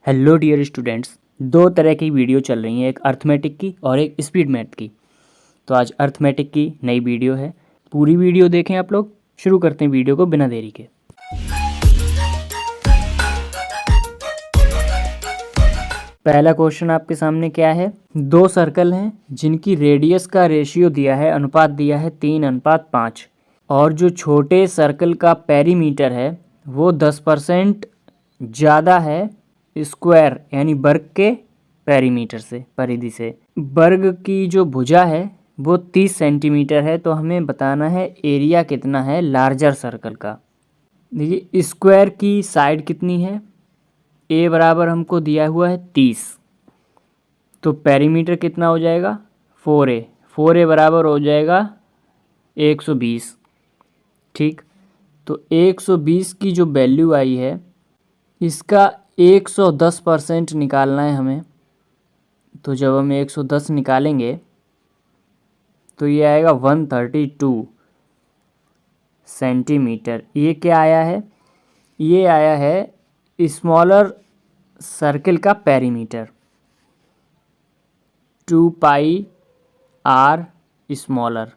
Hello dear students, दो तरह की वीडियो चल रही हैं, एक अर्थमेटिक की और एक स्पीड मैथ की। तो आज अर्थमेटिक की नई वीडियो है, पूरी वीडियो देखें आप लोग। शुरू करते हैं वीडियो को बिना देरी के। पहला क्वेश्चन आपके सामने क्या है। दो सर्कल हैं जिनकी रेडियस का रेशियो दिया है, अनुपात दिया है 3:5, और जो छोटे सर्कल का पेरीमीटर है वो 10% ज़्यादा है स्क्वायर यानी वर्ग के पेरीमीटर से, परिधि से। वर्ग की जो भुजा है वो 30 सेंटीमीटर है, तो हमें बताना है एरिया कितना है लार्जर सर्कल का। देखिए स्क्वायर की साइड कितनी है, ए बराबर हमको दिया हुआ है 30, तो पेरीमीटर कितना हो जाएगा 4a। 4a बराबर हो जाएगा 120। ठीक, तो 120 की जो वैल्यू आई है इसका 110% निकालना है हमें। तो जब हम 110 निकालेंगे तो ये आएगा 132 सेंटीमीटर। ये क्या आया है, ये आया है स्मॉलर सर्किल का पेरीमीटर, 2 पाई आर स्मॉलर,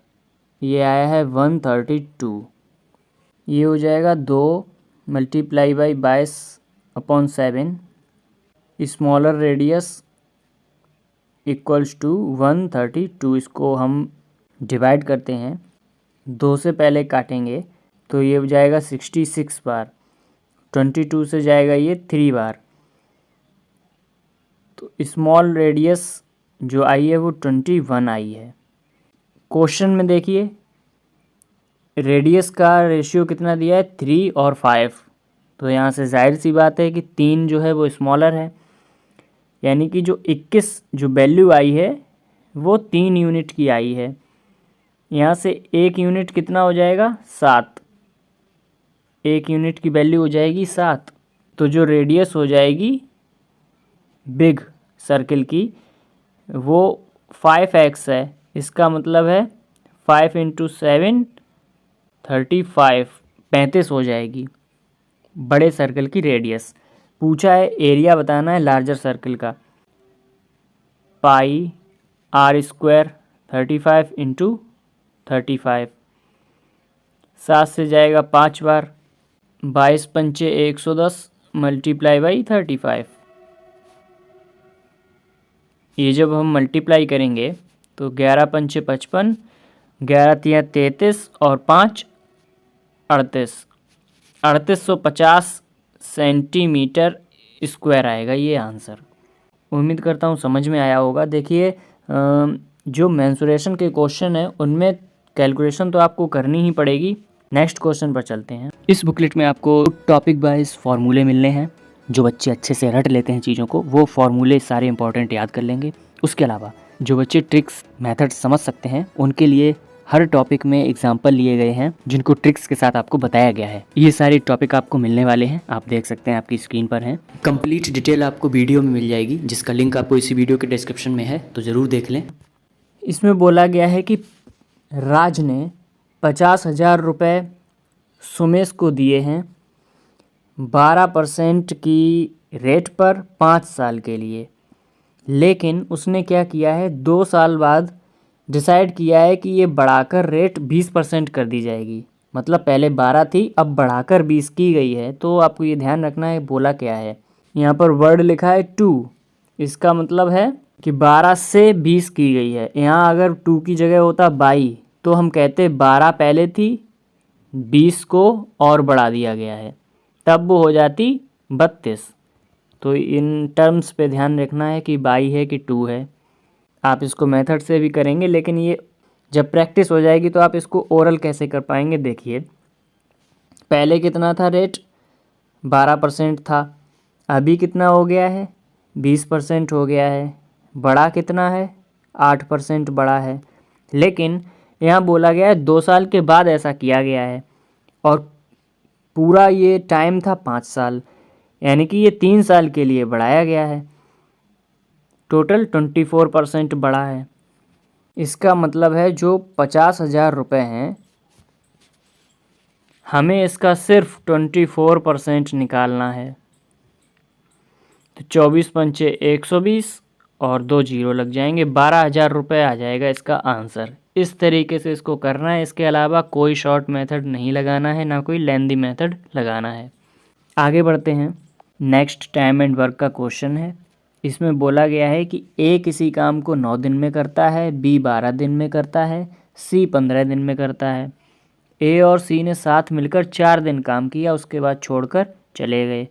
ये आया है 132। ये हो जाएगा 2 multiply by 22/7 smaller radius equals to 132। इसको हम डिवाइड करते हैं, 2 से पहले काटेंगे तो ये हो जाएगा 66 बार, 22 से जाएगा ये 3 बार, तो स्मॉल रेडियस जो आई है वो 21 आई है। क्वेश्चन में देखिए रेडियस का रेशियो कितना दिया है 3 और 5, तो यहाँ से जाहिर सी बात है कि 3 जो है वो स्मॉलर है, यानी कि जो 21 जो वैल्यू आई है वो 3 यूनिट की आई है। यहाँ से 1 यूनिट कितना हो जाएगा 7, 1 यूनिट की वैल्यू हो जाएगी 7, तो जो रेडियस हो जाएगी बिग सर्किल की वो 5x है। इसका मतलब है 5 × 7 35 हो जाएगी बड़े सर्कल की रेडियस। पूछा है एरिया बताना है लार्जर सर्कल का, पाई आर स्क्वायर 35 × 35, 7 से जाएगा 5 बार, 22 पंचे 110 मल्टीप्लाई बाई 35। ये जब हम मल्टीप्लाई करेंगे तो 11 पंचे 55, 11 तिया 33 और 5 38, 3850 सेंटीमीटर स्क्वायर आएगा ये आंसर। उम्मीद करता हूँ समझ में आया होगा। देखिए जो मेंसुरेशन के क्वेश्चन है उनमें कैलकुलेशन तो आपको करनी ही पड़ेगी। नेक्स्ट क्वेश्चन पर चलते हैं। इस बुकलेट में आपको टॉपिक वाइज फार्मूले मिलने हैं, जो बच्चे अच्छे से रट लेते हैं चीज़ों को वो फार्मूले सारे इंपॉर्टेंट याद कर लेंगे। उसके अलावा जो बच्चे ट्रिक्स मेथड समझ सकते हैं उनके लिए हर टॉपिक में एग्जाम्पल लिए गए हैं जिनको ट्रिक्स के साथ आपको बताया गया है। ये सारे टॉपिक आपको मिलने वाले हैं, आप देख सकते हैं आपकी स्क्रीन पर हैं। कंप्लीट डिटेल आपको वीडियो में मिल जाएगी, जिसका लिंक आपको इसी वीडियो के डिस्क्रिप्शन में है, तो ज़रूर देख लें। इसमें बोला गया है कि राज ने 50,000 रुपये सुमेश को दिए हैं 12% की रेट पर 5 साल के लिए, लेकिन उसने क्या किया है 2 साल बाद डिसाइड किया है कि ये बढ़ाकर रेट 20% कर दी जाएगी। मतलब पहले 12 थी, अब बढ़ाकर 20 की गई है। तो आपको ये ध्यान रखना है बोला क्या है। यहाँ पर वर्ड लिखा है 2, इसका मतलब है कि 12 से 20 की गई है। यहाँ अगर 2 की जगह होता 22 तो हम कहते 12 पहले थी, 20 को और बढ़ा दिया गया है, तब वो हो जाती 32। तो इन टर्म्स पे ध्यान रखना है कि 22 है कि 2 है। आप इसको मेथड से भी करेंगे, लेकिन ये जब प्रैक्टिस हो जाएगी तो आप इसको ओरल कैसे कर पाएंगे। देखिए पहले कितना था रेट 12% था, अभी कितना हो गया है 20% हो गया है, बड़ा कितना है 8% बड़ा है। लेकिन यहाँ बोला गया है 2 साल के बाद ऐसा किया गया है, और पूरा ये टाइम था 5 साल, यानी कि ये 3 साल के लिए बढ़ाया गया है। टोटल 24% बढ़ा है। इसका मतलब है जो 50,000 रुपये हैं हमें इसका सिर्फ 24% निकालना है। तो 24 पंचे 120 और 2 जीरो लग जाएंगे, 12,000 रुपये आ जाएगा इसका आंसर। इस तरीके से इसको करना है, इसके अलावा कोई शॉर्ट मेथड नहीं लगाना है, ना कोई लेंदी मेथड लगाना है। आगे बढ़ते हैं। नेक्स्ट टाइम एंड वर्क का क्वेश्चन है। इसमें बोला गया है कि ए किसी काम को 9 दिन में करता है, बी 12 दिन में करता है, सी 15 दिन में करता है। ए और सी ने साथ मिलकर 4 दिन काम किया, उसके बाद छोड़कर चले गए।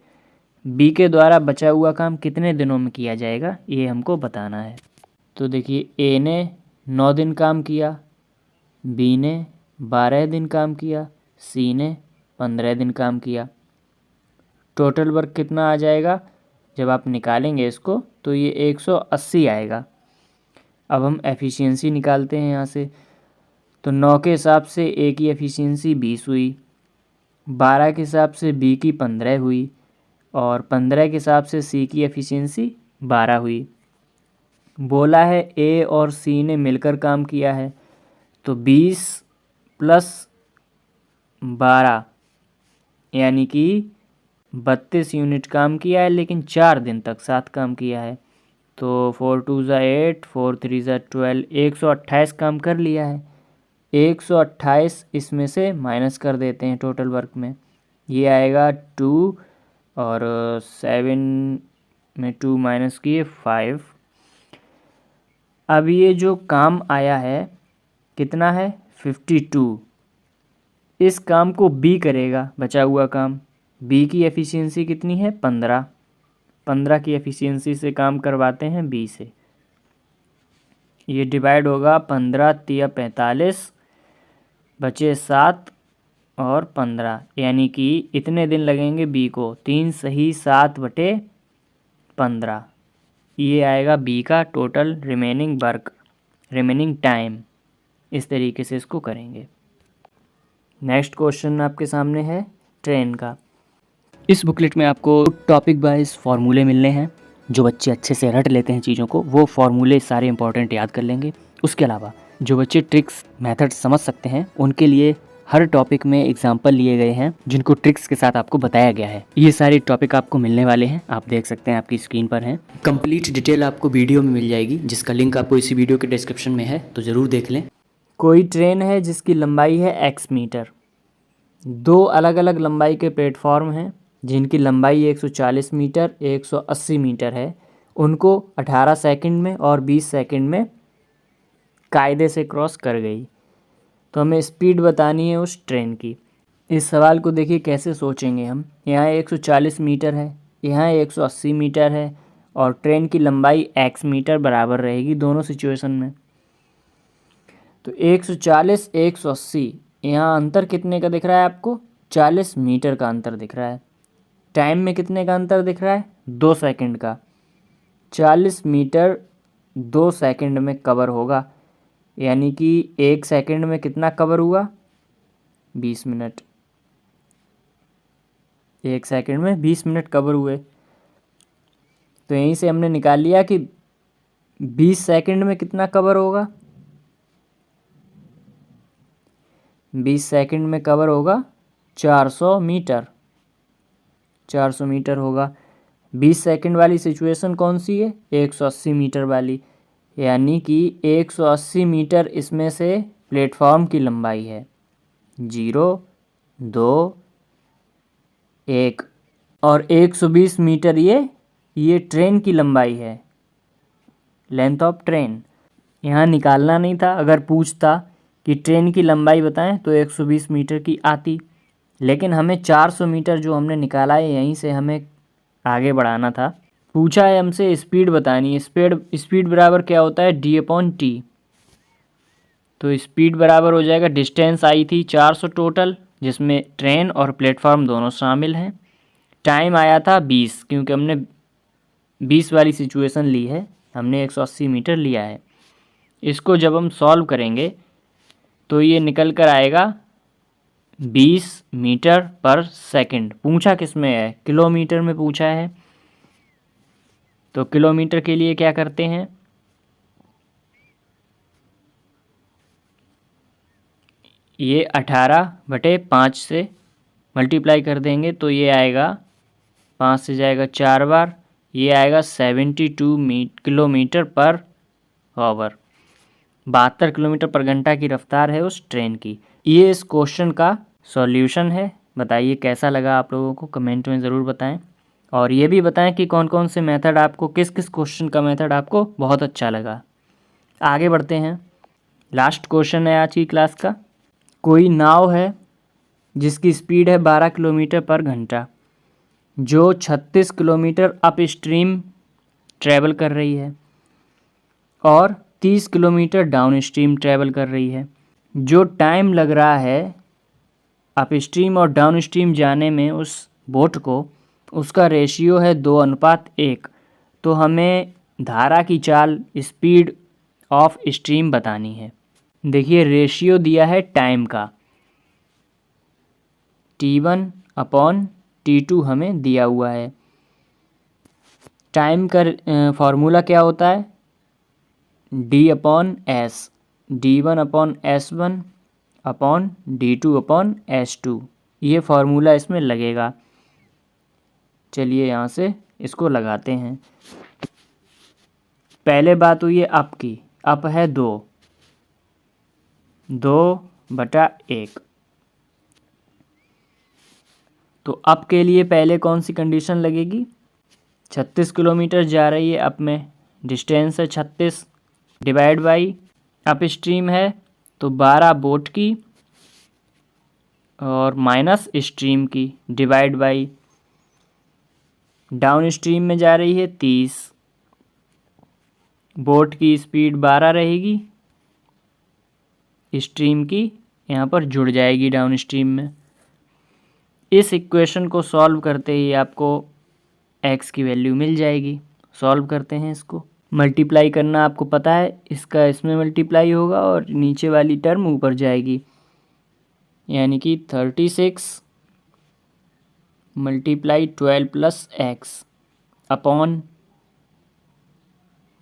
बी के द्वारा बचा हुआ काम कितने दिनों में किया जाएगा, ये हमको बताना है। तो देखिए, ए ने 9 दिन काम किया, बी ने 12 दिन काम किया, सी ने 15 दिन काम किया। टोटल वर्क कितना आ जाएगा जब आप निकालेंगे इसको, तो ये 180 आएगा। अब हम एफिशिएंसी निकालते हैं यहाँ से। तो 9 के हिसाब से ए की एफिशिएंसी 20 हुई, 12 के हिसाब से बी की 15 हुई, और 15 के हिसाब से सी की एफिशिएंसी 12 हुई। बोला है ए और सी ने मिलकर काम किया है, तो 20 प्लस 12 यानी कि 32 यूनिट काम किया है, लेकिन 4 दिन तक साथ काम किया है। तो 4 2 ज़ा 8, 4 3 ज़ा 12, 128 काम कर लिया है। 128 इसमें से माइनस कर देते हैं टोटल वर्क में, ये आएगा 2, और 7 में 2 माइनस किए 5। अब ये जो काम आया है कितना है, 52। इस काम को बी करेगा, बचा हुआ काम। बी की एफिशिएंसी कितनी है, 15। 15 की एफिशिएंसी से काम करवाते हैं बी से। ये डिवाइड होगा 15 तिया 45, बचे 7 और 15, यानी कि इतने दिन लगेंगे बी को, 3 सही 7 बटे 15। ये आएगा बी का total remaining work, remaining time. इस तरीके से इसको करेंगे। नेक्स्ट क्वेश्चन आपके सामने है ट्रेन का। इस बुकलेट में आपको टॉपिक वाइज फार्मूले मिलने हैं। जो बच्चे अच्छे से रट लेते हैं चीज़ों को, वो फार्मूले सारे इंपॉर्टेंट याद कर लेंगे। उसके अलावा जो बच्चे ट्रिक्स मेथड समझ सकते हैं, उनके लिए हर टॉपिक में एग्जाम्पल लिए गए हैं, जिनको ट्रिक्स के साथ आपको बताया गया है। ये सारे टॉपिक आपको मिलने वाले हैं, आप देख सकते हैं, आपकी स्क्रीन पर हैं। कंप्लीट डिटेल आपको वीडियो में मिल जाएगी, जिसका लिंक आपको इसी वीडियो के डिस्क्रिप्शन में है, तो ज़रूर देख लें। कोई ट्रेन है जिसकी लंबाई है x मीटर। 2 अलग अलग लंबाई के प्लेटफॉर्म हैं, जिनकी लंबाई 140 मीटर 180 मीटर है। उनको 18 सेकंड में और 20 सेकंड में कायदे से क्रॉस कर गई। तो हमें स्पीड बतानी है उस ट्रेन की। इस सवाल को देखिए कैसे सोचेंगे हम। यहाँ 140 मीटर है, यहाँ 180 मीटर है, और ट्रेन की लंबाई x मीटर बराबर रहेगी दोनों सिचुएशन में। तो 140 180, यहाँ अंतर कितने का दिख रहा है आपको, 40 मीटर का अंतर दिख रहा है। टाइम में कितने का अंतर दिख रहा है, 2 सेकंड का। 40 मीटर 2 सेकंड में कवर होगा, यानी कि 1 सेकंड में कितना कवर हुआ, 20 मिनट। 1 सेकंड में 20 मिनट कवर हुए। तो यहीं से हमने निकाल लिया कि 20 सेकंड में कितना कवर होगा, 20 सेकंड में कवर होगा 400 मीटर। 400 मीटर होगा। 20 सेकंड वाली सिचुएशन कौन सी है, 180 मीटर वाली, यानी कि 180 मीटर इसमें से प्लेटफॉर्म की लंबाई है। 0 2 1, और 120 मीटर ये ट्रेन की लंबाई है, लेंथ ऑफ ट्रेन। यहाँ निकालना नहीं था, अगर पूछता कि ट्रेन की लंबाई बताएं तो 120 मीटर की आती, लेकिन हमें 400 मीटर जो हमने निकाला है, यहीं से हमें आगे बढ़ाना था। पूछा है हमसे स्पीड बतानी है। स्पीड बराबर क्या होता है, d/t। तो स्पीड बराबर हो जाएगा, डिस्टेंस आई थी 400 टोटल, जिसमें ट्रेन और प्लेटफॉर्म दोनों शामिल हैं। टाइम आया था 20, क्योंकि हमने 20 वाली सिचुएशन ली है, हमने 180 मीटर लिया है। इसको जब हम सॉल्व करेंगे तो ये निकल कर आएगा 20 मीटर पर सेकंड। पूछा किस में है, किलोमीटर में पूछा है। तो किलोमीटर के लिए क्या करते हैं, ये 18/5 से मल्टीप्लाई कर देंगे, तो ये आएगा 5 से जाएगा 4 बार, ये आएगा 72 किलोमीटर पर आवर। 72 किलोमीटर पर घंटा की रफ्तार है उस ट्रेन की। ये इस क्वेश्चन का सॉल्यूशन है। बताइए कैसा लगा आप लोगों को, कमेंट में ज़रूर बताएं। और ये भी बताएं कि कौन कौन से मेथड आपको, किस किस क्वेश्चन का मेथड आपको बहुत अच्छा लगा। आगे बढ़ते हैं। लास्ट क्वेश्चन है आज की क्लास का। कोई नाव है जिसकी स्पीड है 12 किलोमीटर पर घंटा, जो 36 किलोमीटर अप स्ट्रीम ट्रैवल कर रही है और 30 किलोमीटर डाउन स्ट्रीम ट्रैवल कर रही है। जो टाइम लग रहा है अप स्ट्रीम और डाउन स्ट्रीम जाने में उस बोट को, उसका रेशियो है 2:1। तो हमें धारा की चाल, स्पीड ऑफ स्ट्रीम बतानी है। देखिए रेशियो दिया है टाइम का, T1/T2 हमें दिया हुआ है। टाइम का फॉर्मूला क्या होता है, D/S, D1/S1/D2/S2। ये फार्मूला इसमें लगेगा। चलिए यहाँ से इसको लगाते हैं। पहले बात हुई है अप की, अप है 2/1। तो अप के लिए पहले कौन सी कंडीशन लगेगी, 36 किलोमीटर जा रही है अप में, डिस्टेंस है 36, डिवाइड बाई अप स्ट्रीम है तो 12 बोट की और माइनस स्ट्रीम की, डिवाइड बाई डाउन स्ट्रीम में जा रही है 30, बोट की स्पीड 12 रहेगी, स्ट्रीम की यहाँ पर जुड़ जाएगी डाउन स्ट्रीम में। इस इक्वेशन को सॉल्व करते ही आपको x की वैल्यू मिल जाएगी। सॉल्व करते हैं इसको। मल्टीप्लाई करना आपको पता है, इसका इसमें मल्टीप्लाई होगा और नीचे वाली टर्म ऊपर जाएगी, यानी कि 36 multiply 12 plus x upon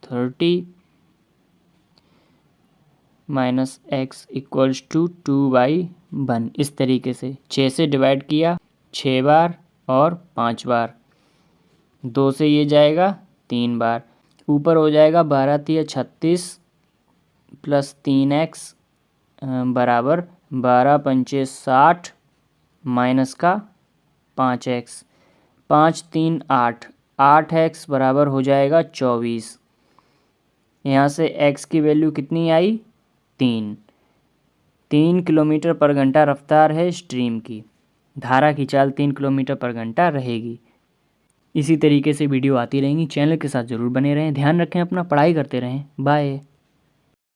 30 minus x equals to 2/1। इस तरीके से 6 से डिवाइड किया 6 बार और 5 बार, 2 से ये जाएगा 3 बार, ऊपर हो जाएगा 12×3 36 प्लस 3x बराबर 12×5 60 माइनस का 5x, 5×3 8, 8x बराबर हो जाएगा 24। यहाँ से x की वैल्यू कितनी आई, 3 किलोमीटर पर घंटा रफ्तार है स्ट्रीम की। धारा की चाल 3 किलोमीटर पर घंटा रहेगी। इसी तरीके से वीडियो आती रहेंगी। चैनल के साथ ज़रूर बने रहें। ध्यान रखें अपना, पढ़ाई करते रहें। बाय।